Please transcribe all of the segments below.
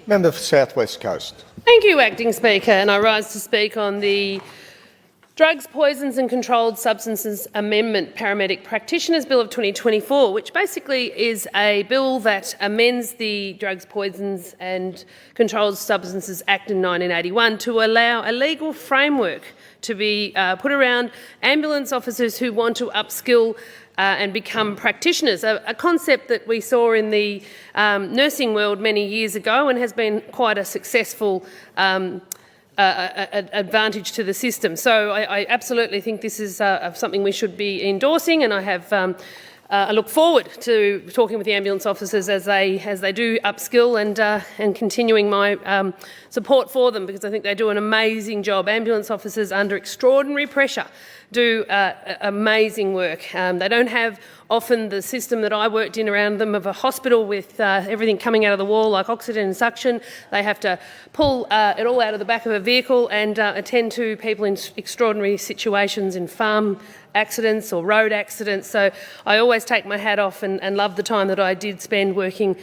Member for South West Coast. Thank you, Acting Speaker, and I rise to speak on the Drugs, Poisons and Controlled Substances Amendment Paramedic Practitioners Bill of 2024, which basically is a bill that amends the Drugs, Poisons and Controlled Substances Act in 1981 to allow a legal framework to be put around ambulance officers who want to upskill and become practitioners, a concept that we saw in the nursing world many years ago and has been quite a successful advantage to the system. So I absolutely think this is something we should be endorsing, and I look forward to talking with the ambulance officers as they do upskill and continuing my support for them, because I think they do an amazing job. Ambulance officers under extraordinary pressure do amazing work. They don't have often the system that I worked in around them of a hospital with everything coming out of the wall like oxygen and suction. They have to pull it all out of the back of a vehicle and attend to people in extraordinary situations in farm accidents or road accidents. So I always take my hat off and love the time that I did spend working,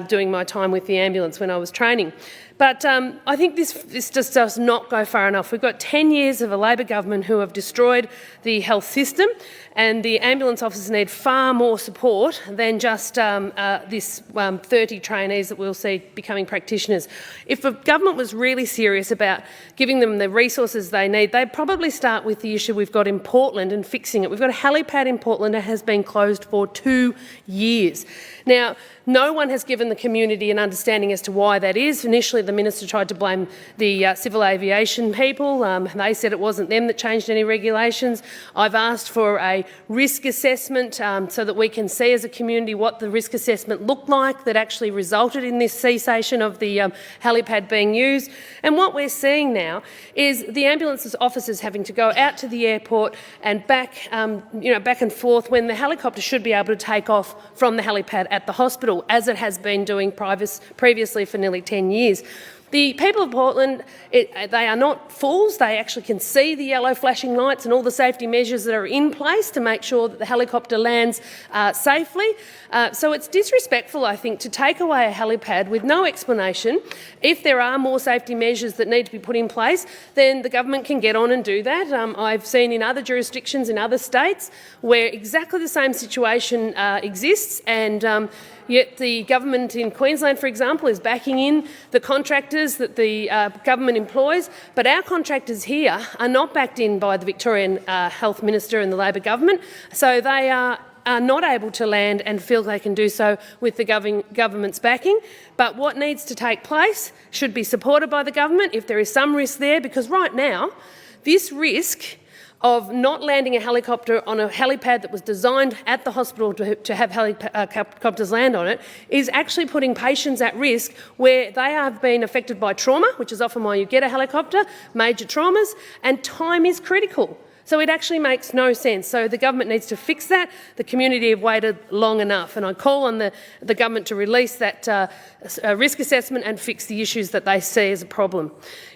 doing my time with the ambulance when I was training. But I think this just does not go far enough. We've got 10 years of a Labor government who have destroyed the health system, and the ambulance officers need far more support than just this 30 trainees that we'll see becoming practitioners. If the government was really serious about giving them the resources they need, they'd probably start with the issue we've got in Portland and fixing it. We've got a helipad in Portland that has been closed for 2 years. Now, no one has given the community an understanding as to why that is. Initially, the minister tried to blame the civil aviation people. They said it wasn't them that changed any regulations. I've asked for a risk assessment so that we can see as a community what the risk assessment looked like that actually resulted in this cessation of the helipad being used. And what we're seeing now is the ambulance officers having to go out to the airport and back, back and forth when the helicopter should be able to take off from the helipad at the hospital, as it has been doing previously for nearly 10 years. The people of Portland, they are not fools. They actually can see the yellow flashing lights and all the safety measures that are in place to make sure that the helicopter lands safely. So it's disrespectful, I think, to take away a helipad with no explanation. If there are more safety measures that need to be put in place, then the government can get on and do that. I've seen in other jurisdictions in other states where exactly the same situation exists, and yet the government in Queensland, for example, is backing in the contractors that the government employs, but our contractors here are not backed in by the Victorian Health Minister and the Labor government, so they are not able to land and feel they can do so with the government's backing. But what needs to take place should be supported by the government if there is some risk there, because right now this risk of not landing a helicopter on a helipad that was designed at the hospital to have helicopters land on it is actually putting patients at risk where they have been affected by trauma, which is often why you get a helicopter, major traumas, and time is critical. So it actually makes no sense. So the government needs to fix that. The community have waited long enough, and I call on the government to release that risk assessment and fix the issues that they see as a problem.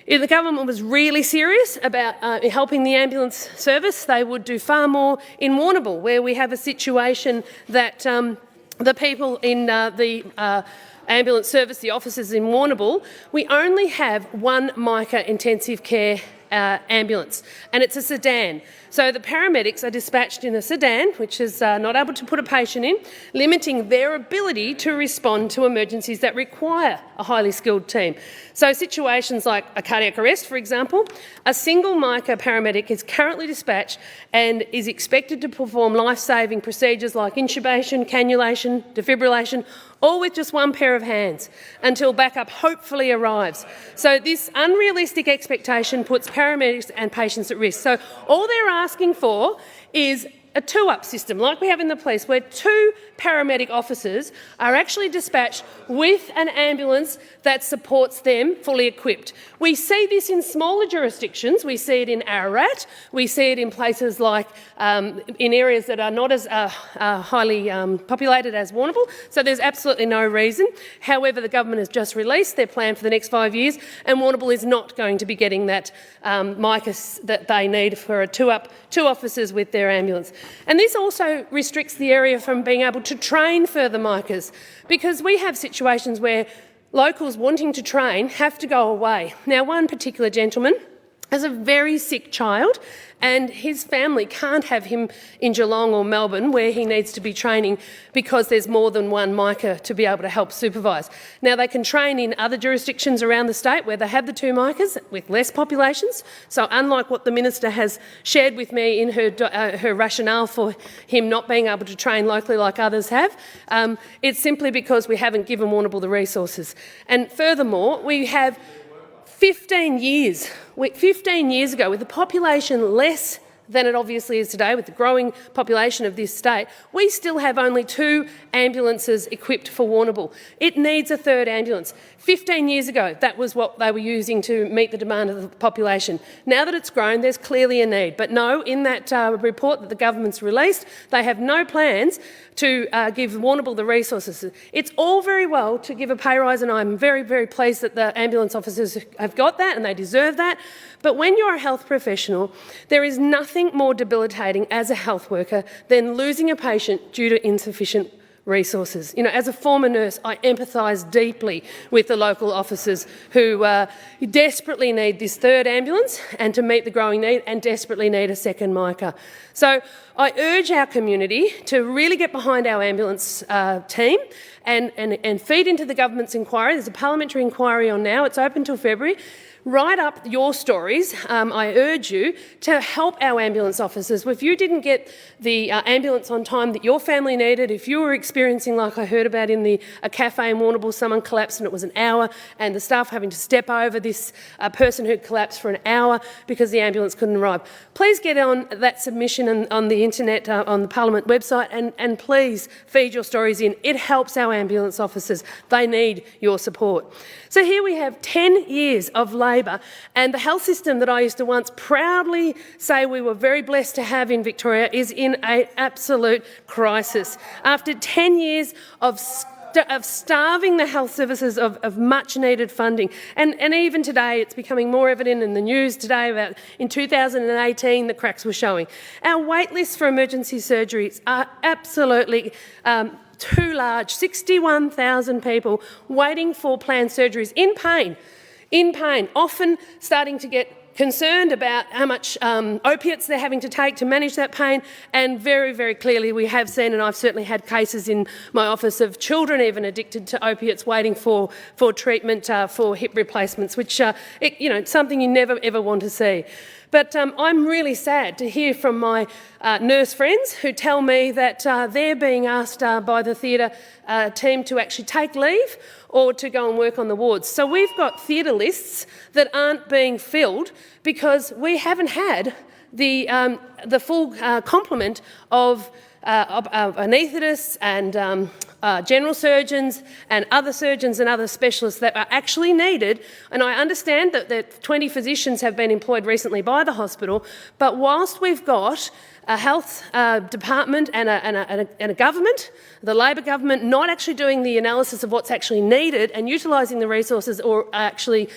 If the government was really serious about helping the ambulance service, they would do far more in Warrnambool, where we have a situation that the people in the ambulance service, the officers in Warrnambool, we only have one MICA intensive care ambulance, and it's a sedan. So the paramedics are dispatched in a sedan, which is not able to put a patient in, limiting their ability to respond to emergencies that require a highly skilled team. So situations like a cardiac arrest, for example, a single MICA paramedic is currently dispatched and is expected to perform life-saving procedures like intubation, cannulation, defibrillation, all with just one pair of hands until backup hopefully arrives. So this unrealistic expectation puts paramedics and patients at risk. So all they're asking for is a two-up system like we have in the police, where 2 paramedic officers are actually dispatched with an ambulance that supports them fully equipped. We see this in smaller jurisdictions. We see it in Ararat. We see it in places like in areas that are not as highly populated as Warrnambool. So there's absolutely no reason. However, the government has just released their plan for the next 5 years, and Warrnambool is not going to be getting that MICA that they need for a two officers with their ambulance. And this also restricts the area from being able to train further MICAs, because we have situations where locals wanting to train have to go away. Now, one particular gentleman has a very sick child and his family can't have him in Geelong or Melbourne where he needs to be training because there's more than one MICA to be able to help supervise. Now, they can train in other jurisdictions around the state where they have the 2 MICAs with less populations. So unlike what the minister has shared with me in her rationale for him not being able to train locally like others have, it's simply because we haven't given Warrnambool the resources. And furthermore, we have 15 years ago, with the population less than it obviously is today, with the growing population of this state, we still have only 2 ambulances equipped for Warrnambool. It needs a 3rd ambulance. 15 years ago, that was what they were using to meet the demand of the population. Now that it's grown, there's clearly a need. But no, in that report that the government's released, they have no plans to give Warrnambool the resources. It's all very well to give a pay rise, and I'm very, very pleased that the ambulance officers have got that and they deserve that. But when you're a health professional, there is nothing more debilitating as a health worker than losing a patient due to insufficient resources. You know, as a former nurse, I empathise deeply with the local officers who desperately need this 3rd ambulance and to meet the growing need and desperately need a 2nd MICA. So I urge our community to really get behind our ambulance team and feed into the government's inquiry. There's a parliamentary inquiry on now. It's open till February. Write up your stories. I urge you to help our ambulance officers. If you didn't get the ambulance on time that your family needed, if you were experiencing, like I heard about in a cafe in Warrnambool, someone collapsed and it was an hour, and the staff having to step over this person who collapsed for an hour because the ambulance couldn't arrive, please get on that submission on the internet, on the Parliament website, and please feed your stories in. It helps our ambulance officers. They need your support. So here we have 10 years of Labor, and the health system that I used to once proudly say we were very blessed to have in Victoria is in an absolute crisis. After 10 years of starving the health services of much-needed funding. And even today, it's becoming more evident in the news today about in 2018 the cracks were showing. Our wait lists for emergency surgeries are absolutely too large. 61,000 people waiting for planned surgeries in pain, often starting to get concerned about how much opiates they're having to take to manage that pain, and very, very clearly we have seen, and I've certainly had cases in my office of children even addicted to opiates waiting for treatment for hip replacements, which it's something you never ever want to see. But I'm really sad to hear from my nurse friends who tell me that they're being asked by the theatre team to actually take leave or to go and work on the wards. So we've got theatre lists that aren't being filled because we haven't had the full complement of anaesthetists and general surgeons and other surgeons and other specialists that are actually needed. And I understand that 20 physicians have been employed recently by the hospital, but whilst we've got a health department and a government, the Labor government, not actually doing the analysis of what's actually needed and utilising the resources or actually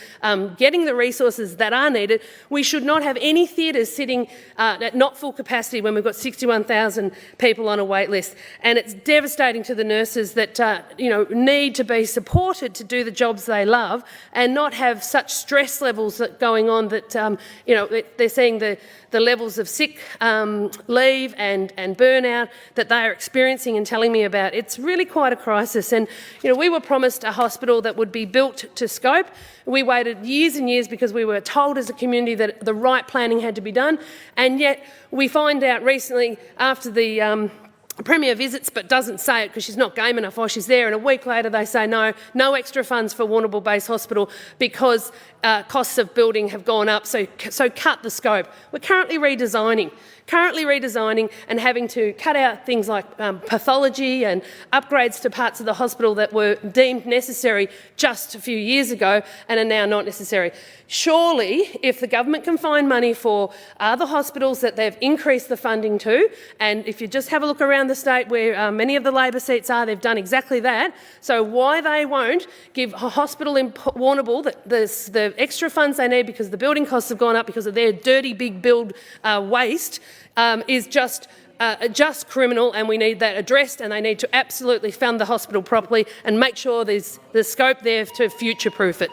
getting the resources that are needed, we should not have any theatres sitting at not full capacity when we've got 61,000 people on a wait list. And it's devastating to the nurses that need to be supported to do the jobs they love and not have such stress levels going on that they're seeing the levels of sick leave and burnout that they are experiencing and telling me about. It's really quite a crisis. And we were promised a hospital that would be built to scope. We waited years and years because we were told as a community that the right planning had to be done, and yet we find out recently after the Premier visits but doesn't say it because she's not game enough while she's there, and a week later they say no extra funds for Warrnambool Base Hospital because costs of building have gone up, so cut the scope. We're currently redesigning and having to cut out things like pathology and upgrades to parts of the hospital that were deemed necessary just a few years ago and are now not necessary. Surely, if the government can find money for other hospitals that they've increased the funding to, and if you just have a look around the state where many of the Labor seats are, they've done exactly that. So why they won't give a hospital in Warrnambool the extra funds they need because the building costs have gone up because of their dirty big build waste is just just criminal, and we need that addressed, and they need to absolutely fund the hospital properly and make sure there's the scope there to future-proof it.